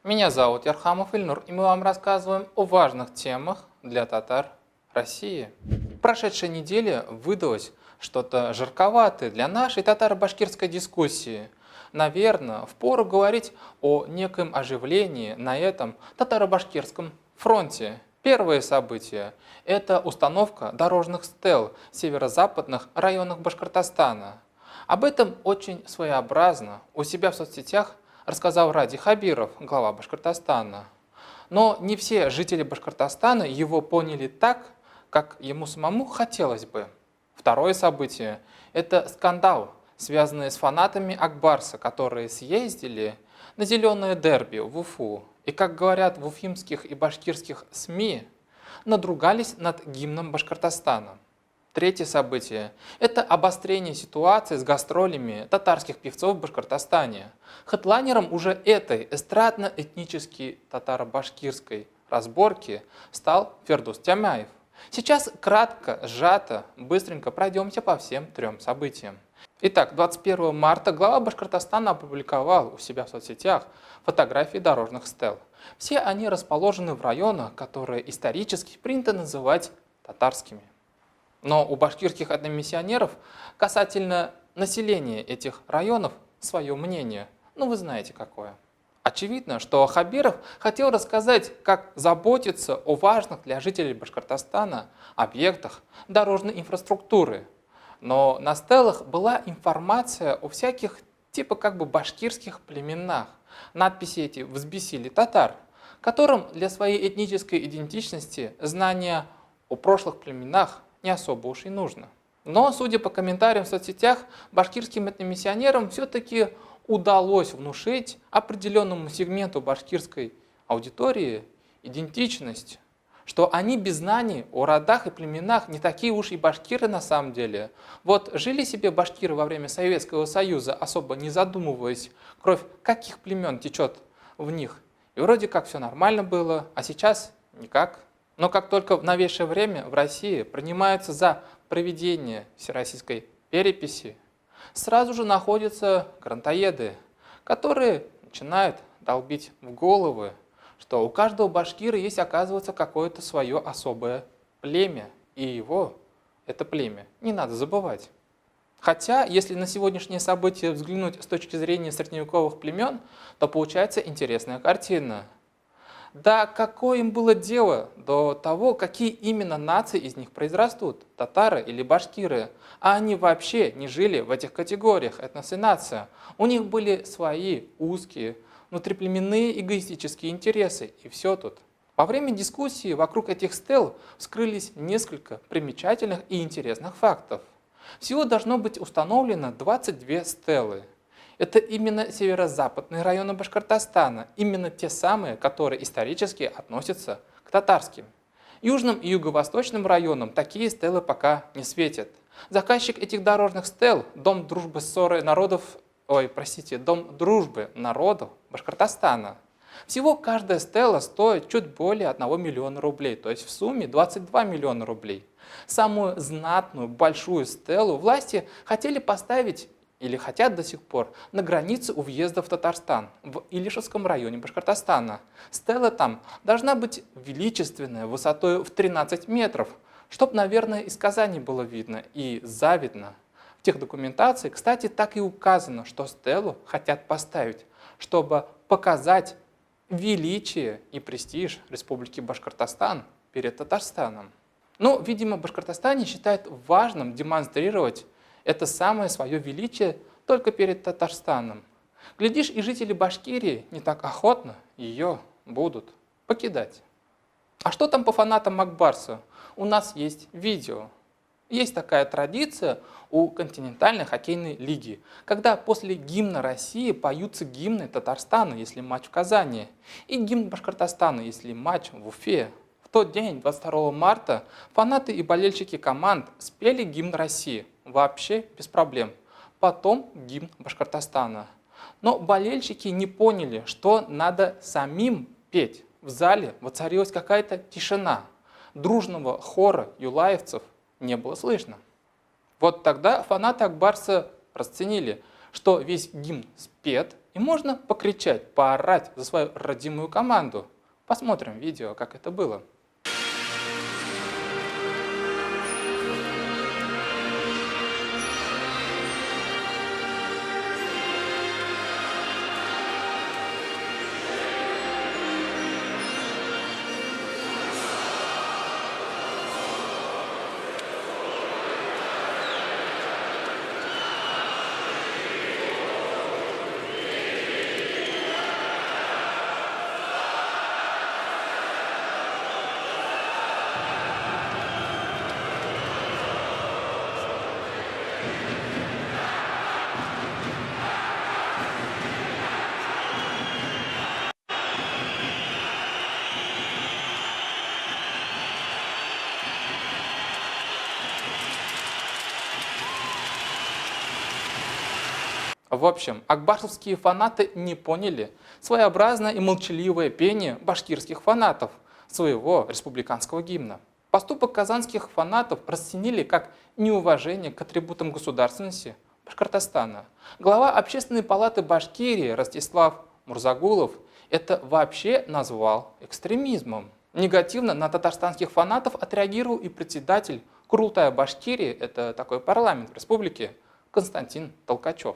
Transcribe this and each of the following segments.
Меня зовут Ярхамов Ильнур, и мы вам рассказываем о важных темах для татар России. Прошедшая неделя выдалась что-то жарковатое для нашей татаро-башкирской дискуссии. Наверное, впору говорить о неком оживлении на этом татаро-башкирском фронте. Первое событие – это установка дорожных стел в северо-западных районах Башкортостана. Об этом очень своеобразно у себя в соцсетях рассказал Ради Хабиров, глава Башкортостана. Но не все жители Башкортостана его поняли так, как ему самому хотелось бы. Второе событие – это скандал, связанный с фанатами Акбарса, которые съездили на зеленое дерби в Уфу. И, как говорят в уфимских и башкирских СМИ, надругались над гимном Башкортостана. Третье событие – это обострение ситуации с гастролями татарских певцов в Башкортостане. Хедлайнером уже этой эстрадно-этнической татаро-башкирской разборки стал Фердус Тямаев. Сейчас кратко, сжато, быстренько пройдемся по всем трем событиям. Итак, 21 марта глава Башкортостана опубликовал у себя в соцсетях фотографии дорожных стел. Все они расположены в районах, которые исторически принято называть татарскими. Но у башкирских этномиссионеров касательно населения этих районов свое мнение. Ну, вы знаете какое. Очевидно, что Хабиров хотел рассказать, как заботиться о важных для жителей Башкортостана объектах дорожной инфраструктуры. Но на стелах была информация о всяких типа как бы башкирских племенах. Надписи эти взбесили татар, которым для своей этнической идентичности знания о прошлых племенах не особо уж и нужно. Но, судя по комментариям в соцсетях, башкирским этномиссионерам все-таки удалось внушить определенному сегменту башкирской аудитории идентичность, что они без знаний о родах и племенах не такие уж и башкиры на самом деле. Вот жили себе башкиры во время Советского Союза, особо не задумываясь, кровь каких племен течет в них. И вроде как все нормально было, а сейчас никак. Но как только в новейшее время в России принимаются за проведение всероссийской переписи, сразу же находятся грантоеды, которые начинают долбить в головы, что у каждого башкира есть, оказывается, какое-то свое особое племя, и его, это племя, не надо забывать. Хотя, если на сегодняшние события взглянуть с точки зрения средневековых племен, то получается интересная картина. Да какое им было дело до того, какие именно нации из них произрастут, татары или башкиры, а они вообще не жили в этих категориях, этнос и нация. У них были свои узкие, внутриплеменные эгоистические интересы, и все тут. Во время дискуссии вокруг этих стел вскрылись несколько примечательных и интересных фактов. Всего должно быть установлено 22 стелы. Это именно северо-западные районы Башкортостана, именно те самые, которые исторически относятся к татарским. Южным и юго-восточным районам такие стелы пока не светят. Заказчик этих дорожных стел – Дом дружбы народов Башкортостана. Всего каждая стела стоит чуть более 1 миллиона рублей, то есть в сумме 22 миллиона рублей. Самую знатную, большую стелу власти хотели поставить или хотят до сих пор, на границе у въезда в Татарстан, в Илишевском районе Башкортостана. Стела там должна быть величественная, высотой в 13 метров, чтобы, наверное, из Казани было видно и завидно. В техдокументации, кстати, так и указано, что стелу хотят поставить, чтобы показать величие и престиж Республики Башкортостан перед Татарстаном. Но, видимо, в Башкортостане считают важным демонстрировать это самое свое величие только перед Татарстаном. Глядишь, и жители Башкирии не так охотно ее будут покидать. А что там по фанатам Акбарса? У нас есть видео. Есть такая традиция у континентальной хоккейной лиги, когда после гимна России поются гимны Татарстана, если матч в Казани, и гимн Башкортостана, если матч в Уфе. В тот день, 22 марта, фанаты и болельщики команд спели гимн России. Вообще без проблем. Потом гимн Башкортостана. Но болельщики не поняли, что надо самим петь. В зале воцарилась какая-то тишина. Дружного хора юлаевцев не было слышно. Вот тогда фанаты Акбарса расценили, что весь гимн спет, и можно покричать, поорать за свою родимую команду. Посмотрим видео, как это было. В общем, акбарсовские фанаты не поняли своеобразное и молчаливое пение башкирских фанатов своего республиканского гимна. Поступок казанских фанатов расценили как неуважение к атрибутам государственности Башкортостана. Глава Общественной палаты Башкирии Ростислав Мурзагулов это вообще назвал экстремизмом. Негативно на татарстанских фанатов отреагировал и председатель Курултая Башкирии, это такой парламент в республике, Константин Толкачев.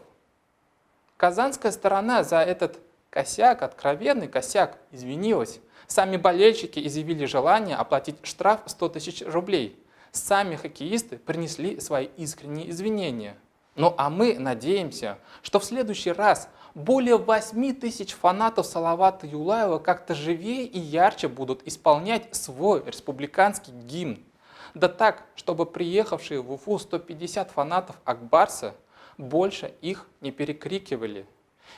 Казанская сторона за этот косяк, откровенный косяк, извинилась. Сами болельщики изъявили желание оплатить штраф 100 тысяч рублей. Сами хоккеисты принесли свои искренние извинения. Ну а мы надеемся, что в следующий раз более 8 тысяч фанатов Салавата Юлаева как-то живее и ярче будут исполнять свой республиканский гимн. Да так, чтобы приехавшие в Уфу 150 фанатов Акбарса больше их не перекрикивали.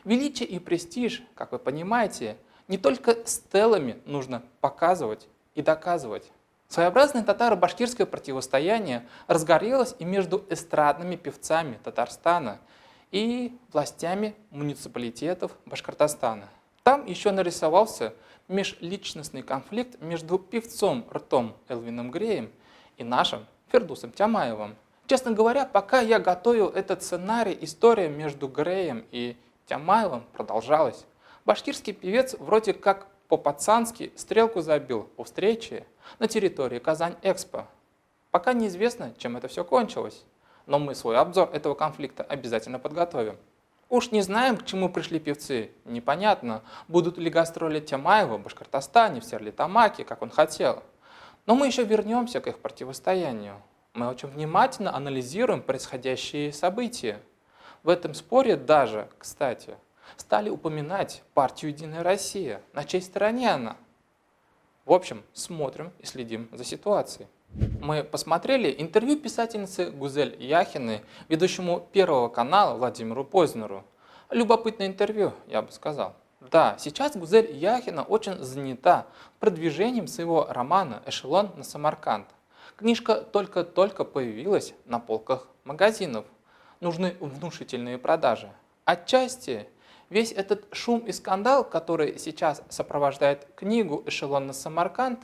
Величие и престиж, как вы понимаете, не только стелами нужно показывать и доказывать. Своеобразное татаро-башкирское противостояние разгорелось и между эстрадными певцами Татарстана и властями муниципалитетов Башкортостана. Там еще нарисовался межличностный конфликт между певцом Ртом Элвином Греем и нашим Фердусом Тямаевым. Честно говоря, пока я готовил этот сценарий, история между Греем и Тямаевым продолжалась. Башкирский певец вроде как по-пацански стрелку забил по встрече на территории Казань-Экспо. Пока неизвестно, чем это все кончилось, но мы свой обзор этого конфликта обязательно подготовим. Уж не знаем, к чему пришли певцы, непонятно, будут ли гастроли Тямаева в Башкортостане, в Стерлитамаке, как он хотел. Но мы еще вернемся к их противостоянию. Мы очень внимательно анализируем происходящие события. В этом споре даже, кстати, стали упоминать партию «Единая Россия». На чьей стороне она? В общем, смотрим и следим за ситуацией. Мы посмотрели интервью писательницы Гузель Яхиной, ведущему Первого канала Владимиру Познеру. Любопытное интервью, я бы сказал. Да, сейчас Гузель Яхина очень занята продвижением своего романа «Эшелон на Самарканд». Книжка только-только появилась на полках магазинов. Нужны внушительные продажи. Отчасти весь этот шум и скандал, который сейчас сопровождает книгу «Эшелон на Самарканд»,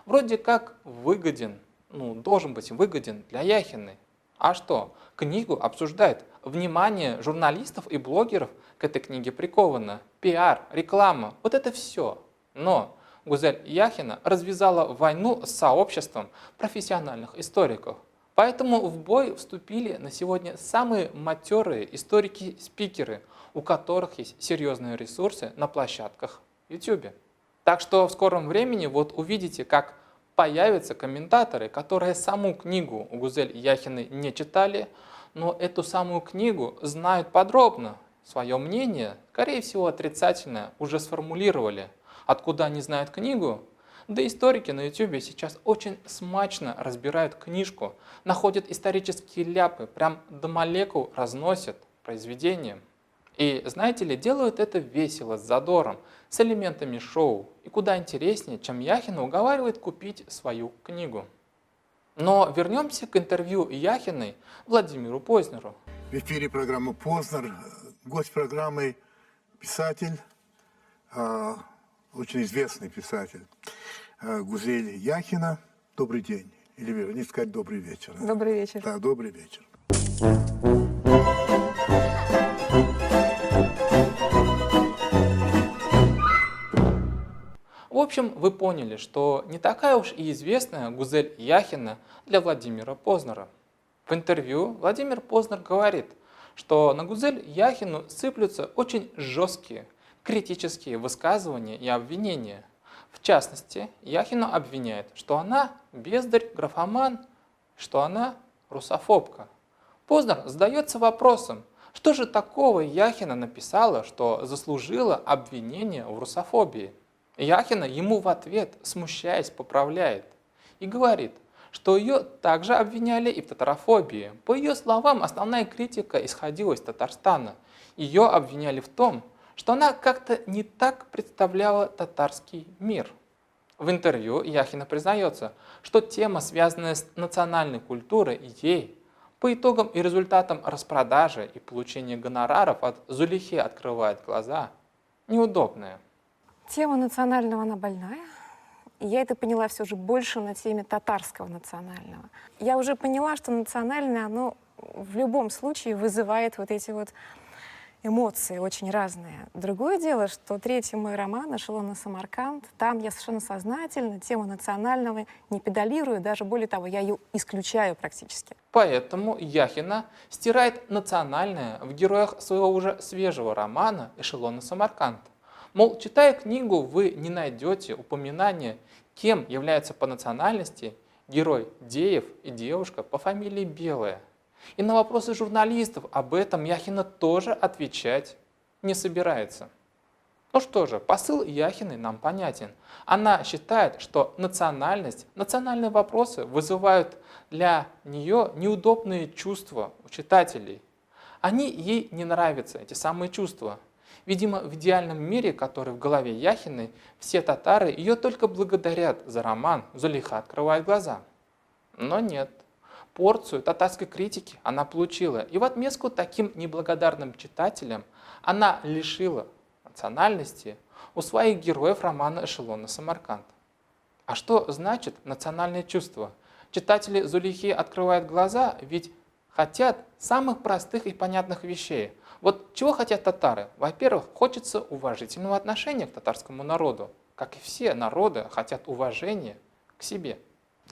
вроде как выгоден, должен быть выгоден для Яхиной. А что? Книгу обсуждают. Внимание журналистов и блогеров к этой книге приковано. Пиар, реклама, вот это все. Но Гузель Яхина развязала войну с сообществом профессиональных историков. Поэтому в бой вступили на сегодня самые матерые историки-спикеры, у которых есть серьезные ресурсы на площадках YouTube. Так что в скором времени увидите, как появятся комментаторы, которые саму книгу у Гузель Яхиной не читали, но эту самую книгу знают подробно. Свое мнение, скорее всего отрицательное, уже сформулировали. Откуда они знают книгу? Да историки на YouTube сейчас очень смачно разбирают книжку, находят исторические ляпы, прям до молекул разносят произведения. И, знаете ли, делают это весело, с задором, с элементами шоу. И куда интереснее, чем Яхина уговаривает купить свою книгу. Но вернемся к интервью Яхиной Владимиру Познеру. В эфире программы «Познер». Гость программы писатель, очень известный писатель Гузель Яхина. Добрый день. Или не сказать добрый вечер. Добрый вечер. Да, добрый вечер. В общем, вы поняли, что не такая уж и известная Гузель Яхина для Владимира Познера. В интервью Владимир Познер говорит, что на Гузель Яхину сыплются очень жесткие, критические высказывания и обвинения. В частности, Яхину обвиняет, что она бездарь, графоман, что она русофобка. Познер задается вопросом, что же такого Яхина написала, что заслужила обвинение в русофобии. Яхина ему в ответ, смущаясь, поправляет и говорит, что ее также обвиняли и в татарофобии. По ее словам, основная критика исходила из Татарстана. Ее обвиняли в том, что она как-то не так представляла татарский мир. В интервью Яхина признается, что тема, связанная с национальной культурой, ей, по итогам и результатам распродажи и получения гонораров от Зулихи открывает глаза, неудобная. Тема национального, она больная. И я это поняла все же больше на теме татарского национального. Я уже поняла, что национальное, оно в любом случае вызывает вот эти вот эмоции очень разные. Другое дело, что третий мой роман «Эшелон на Самарканд», там я совершенно сознательно тему национального не педалирую, даже более того, я ее исключаю практически. Поэтому Яхина стирает национальное в героях своего уже свежего романа «Эшелон на Самарканд». Мол, читая книгу, вы не найдете упоминания, кем является по национальности герой Деев и девушка по фамилии Белая. И на вопросы журналистов об этом Яхина тоже отвечать не собирается. Ну что же, посыл Яхиной нам понятен. Она считает, что национальные вопросы вызывают для нее неудобные чувства у читателей. Ей не нравятся, эти самые чувства. Видимо, в идеальном мире, который в голове Яхиной, все татары ее только благодарят за роман «Зулиха открывает глаза». Но нет. Порцию татарской критики она получила. И в отместку таким неблагодарным читателям она лишила национальности у своих героев романа «Эшелон на Самарканд». А что значит национальное чувство? Читатели Зулихи открывают глаза, ведь хотят самых простых и понятных вещей. Вот чего хотят татары? Во-первых, хочется уважительного отношения к татарскому народу. Как и все народы хотят уважения к себе.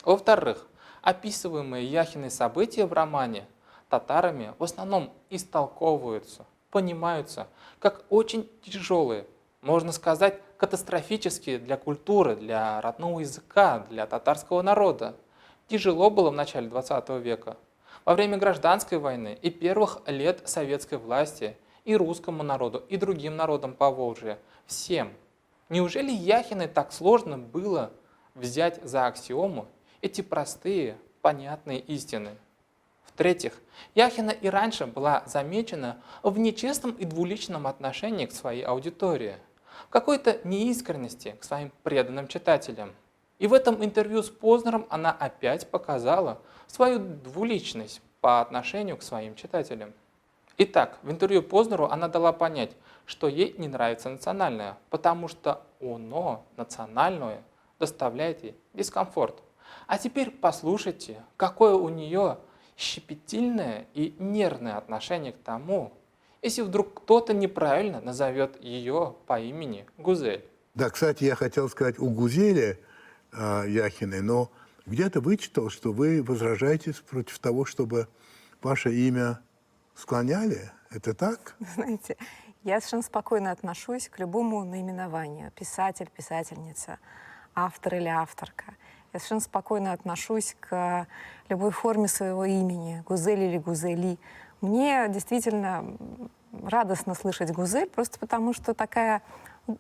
Во-вторых, описываемые Яхиной события в романе татарами в основном истолковываются, понимаются как очень тяжелые, можно сказать, катастрофические для культуры, для родного языка, для татарского народа. Тяжело было в начале 20 века, во время гражданской войны и первых лет советской власти и русскому народу, и другим народам Поволжья, всем. Неужели Яхиной так сложно было взять за аксиому эти простые, понятные истины? В-третьих, Яхина и раньше была замечена в нечестном и двуличном отношении к своей аудитории, в какой-то неискренности к своим преданным читателям. И в этом интервью с Познером она опять показала свою двуличность по отношению к своим читателям. Итак, в интервью Познеру она дала понять, что ей не нравится национальное, потому что оно, национальное, доставляет ей дискомфорт. А теперь послушайте, какое у нее щепетильное и нервное отношение к тому, если вдруг кто-то неправильно назовет ее по имени Гузель. Да, кстати, я хотел сказать у Гузели Яхиной, но где-то вычитал, что вы возражаете против того, чтобы ваше имя склоняли. Это так? Знаете, я совершенно спокойно отношусь к любому наименованию. Писатель, писательница, автор или авторка. Я совершенно спокойно отношусь к любой форме своего имени, Гузель или Гузели. Мне действительно радостно слышать Гузель, просто потому что такая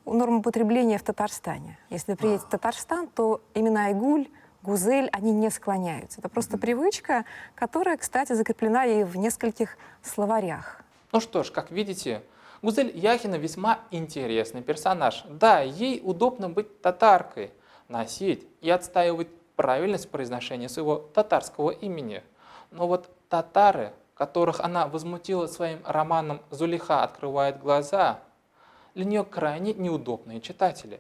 норма потребления в Татарстане. Если приедете в Татарстан, то именно Айгуль, Гузель, они не склоняются. Это просто привычка, которая, кстати, закреплена и в нескольких словарях. Ну что ж, как видите, Гузель Яхина весьма интересный персонаж. Да, ей удобно быть татаркой, носить и отстаивать правильность произношения своего татарского имени. Но вот татары, которых она возмутила своим романом «Зулиха открывает глаза», для нее крайне неудобные читатели.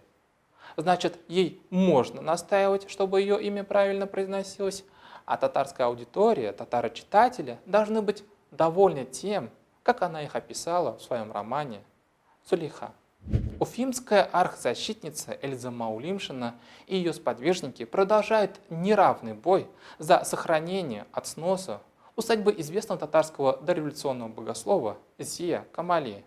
Значит, ей можно настаивать, чтобы ее имя правильно произносилось, а татарская аудитория, татаро-читатели должны быть довольны тем, как она их описала в своем романе «Зулиха». Уфимская архзащитница Эльза Маулимшина и ее сподвижники продолжают неравный бой за сохранение от сноса усадьбы известного татарского дореволюционного богослова Зия Камали.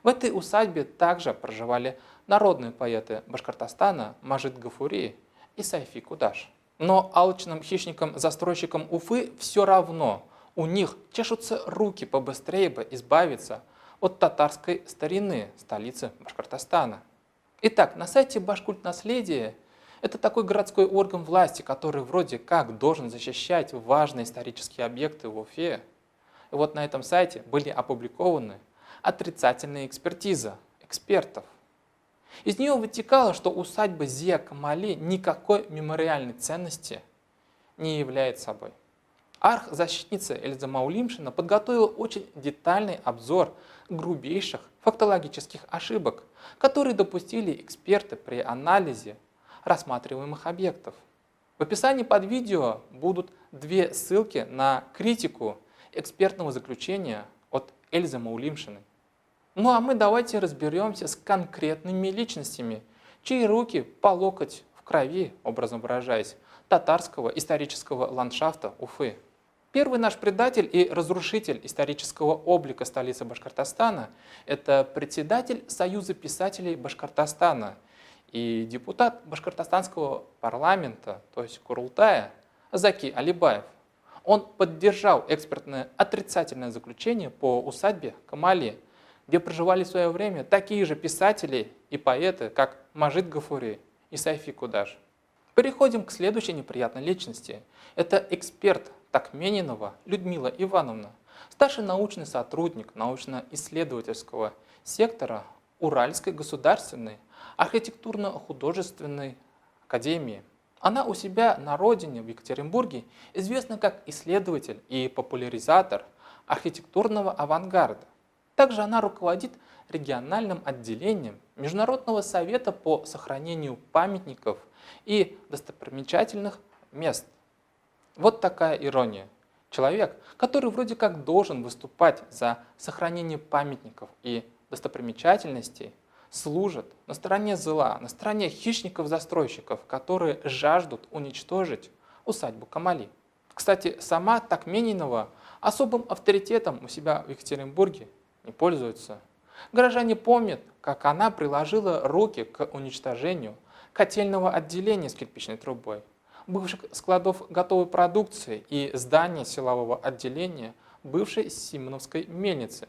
В этой усадьбе также проживали народные поэты Башкортостана Мажит Гафури и Сайфи Кудаш. Но алчным хищникам-застройщикам Уфы все равно, у них чешутся руки побыстрее бы избавиться от татарской старины, столицы Башкортостана. Итак, на сайте Башкультнаследия это такой городской орган власти, который вроде как должен защищать важные исторические объекты в Уфе. И вот на этом сайте были опубликованы отрицательные экспертизы экспертов. Из нее вытекало, что усадьба Зия Камали никакой мемориальной ценности не является собой. Архзащитница Эльза Маулимшина подготовила очень детальный обзор грубейших фактологических ошибок, которые допустили эксперты при анализе рассматриваемых объектов. В описании под видео будут две ссылки на критику экспертного заключения от Эльзы Маулимшиной. Ну а мы давайте разберемся с конкретными личностями, чьи руки по локоть в крови, образно выражаясь, татарского исторического ландшафта Уфы. Первый наш предатель и разрушитель исторического облика столицы Башкортостана – это председатель Союза писателей Башкортостана и депутат башкортостанского парламента, то есть Курултая, Заки Алибаев. Он поддержал экспертное отрицательное заключение по усадьбе Камали, где проживали в свое время такие же писатели и поэты, как Мажит Гафури и Сайфи Кудаш. Переходим к следующей неприятной личности. Это эксперт Такменинова Людмила Ивановна, старший научный сотрудник научно-исследовательского сектора Уральской государственной архитектурно-художественной академии. Она у себя на родине в Екатеринбурге известна как исследователь и популяризатор архитектурного авангарда. Также она руководит региональным отделением Международного совета по сохранению памятников и достопримечательных мест. Вот такая ирония. Человек, который вроде как должен выступать за сохранение памятников и достопримечательностей, служит на стороне зла, на стороне хищников-застройщиков, которые жаждут уничтожить усадьбу Камали. Кстати, сама Такменинова особым авторитетом у себя в Екатеринбурге не пользуется. Горожане помнят, как она приложила руки к уничтожению котельного отделения с кирпичной трубой, бывших складов готовой продукции и здания силового отделения бывшей Симоновской мельницы.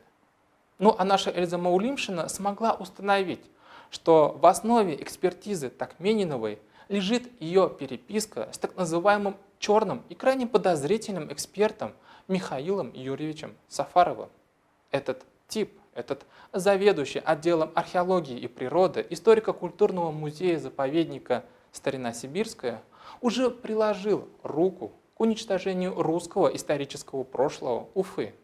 Ну а наша Эльза Маулимшина смогла установить, что в основе экспертизы Такмениновой лежит ее переписка с так называемым черным и крайне подозрительным экспертом Михаилом Юрьевичем Сафаровым. Этот заведующий отделом археологии и природы историко-культурного музея-заповедника «Старина Сибирская» уже приложил руку к уничтожению русского исторического прошлого Уфы.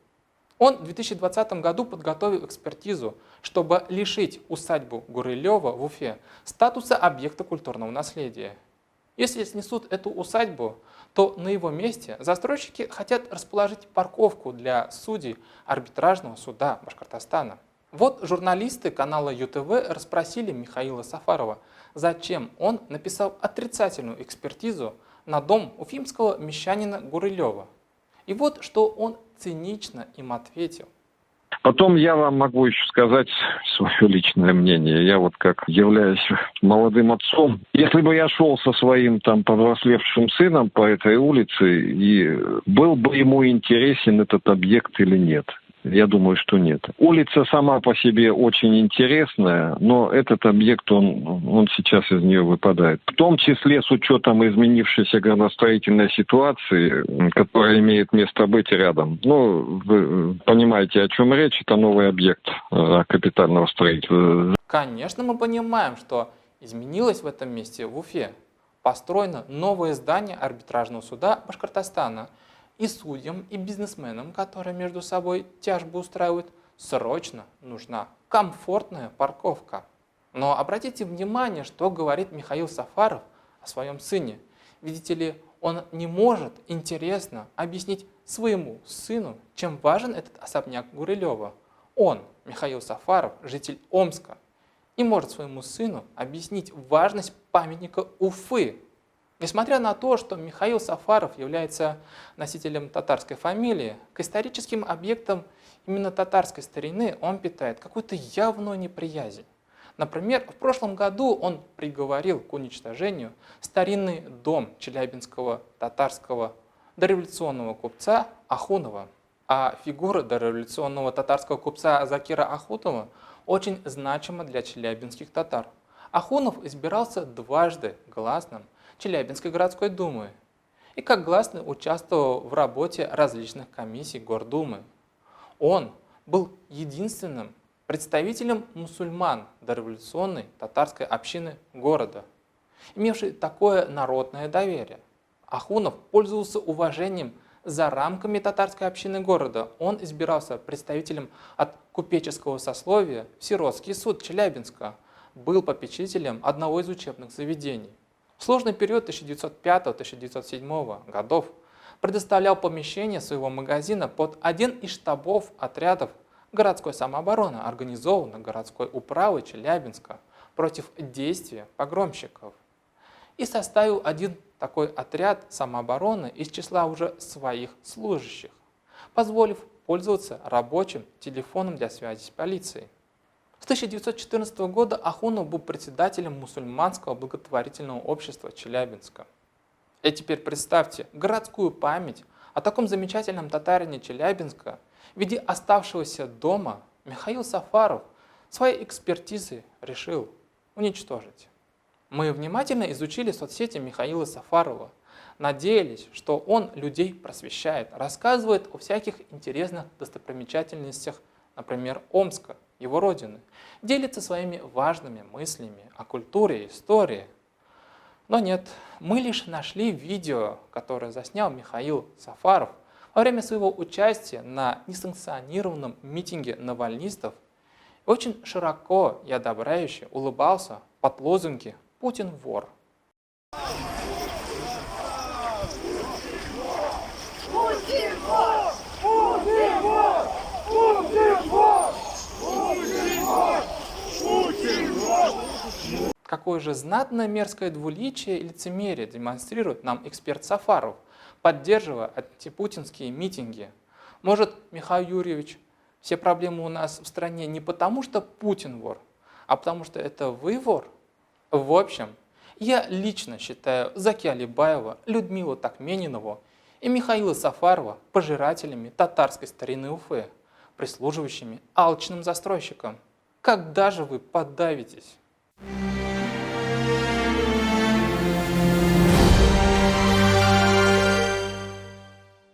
Он в 2020 году подготовил экспертизу, чтобы лишить усадьбу Гурылева в Уфе статуса объекта культурного наследия. Если снесут эту усадьбу, то на его месте застройщики хотят расположить парковку для судей арбитражного суда Башкортостана. Вот журналисты канала ЮТВ расспросили Михаила Сафарова, зачем он написал отрицательную экспертизу на дом уфимского мещанина Гурылева. И вот что он цинично им ответил. Потом я вам могу еще сказать свое личное мнение. Я вот как являюсь молодым отцом. Если бы я шел со своим там повзрослевшим сыном по этой улице, и был бы ему интересен этот объект или нет? Я думаю, что нет. Улица сама по себе очень интересная, но этот объект, он сейчас из нее выпадает. В том числе с учетом изменившейся градостроительной ситуации, которая имеет место быть рядом. Ну, вы понимаете, о чем речь. Это новый объект капитального строительства. Конечно, мы понимаем, что изменилось в этом месте, в Уфе. Построено новое здание арбитражного суда Башкортостана. И судьям, и бизнесменам, которые между собой тяжбу устраивают, срочно нужна комфортная парковка. Но обратите внимание, что говорит Михаил Сафаров о своем сыне. Видите ли, он не может интересно объяснить своему сыну, чем важен этот особняк Гурылева. Он, Михаил Сафаров, житель Омска, не может своему сыну объяснить важность памятника Уфы. Несмотря на то, что Михаил Сафаров является носителем татарской фамилии, к историческим объектам именно татарской старины он питает какую-то явную неприязнь. Например, в прошлом году он приговорил к уничтожению старинный дом челябинского татарского дореволюционного купца Ахунова. А фигура дореволюционного татарского купца Закира Ахунова очень значима для челябинских татар. Ахунов избирался дважды гласным Челябинской городской думы и как гласный участвовал в работе различных комиссий Гордумы. Он был единственным представителем мусульман дореволюционной татарской общины города, имевший такое народное доверие. Ахунов пользовался уважением за рамками татарской общины города. Он избирался представителем от купеческого сословия в Сиротский суд Челябинска, был попечителем одного из учебных заведений. В сложный период 1905-1907 годов предоставлял помещение своего магазина под один из штабов отрядов городской самообороны, организованной городской управой Челябинска против действия погромщиков. И составил один такой отряд самообороны из числа уже своих служащих, позволив пользоваться рабочим телефоном для связи с полицией. С 1914 года Ахунов был председателем мусульманского благотворительного общества Челябинска. И теперь представьте городскую память о таком замечательном татарине Челябинска в виде оставшегося дома Михаил Сафаров своей экспертизой решил уничтожить. Мы внимательно изучили соцсети Михаила Сафарова, надеялись, что он людей просвещает, рассказывает о всяких интересных достопримечательностях, например, Омска, его родины, делится своими важными мыслями о культуре и истории. Но нет, мы лишь нашли видео, которое заснял Михаил Сафаров во время своего участия на несанкционированном митинге навальнистов и очень широко и одобряюще улыбался под лозунги «Путин вор». Какое же знатное мерзкое двуличие и лицемерие демонстрирует нам эксперт Сафаров, поддерживая антипутинские митинги. Может, Михаил Юрьевич, все проблемы у нас в стране не потому, что Путин вор, а потому что это вы вор? В общем, я лично считаю Заки Алибаева, Людмилу Такменинову и Михаила Сафарова пожирателями татарской старины Уфы, прислуживающими алчным застройщикам. Когда же вы подавитесь?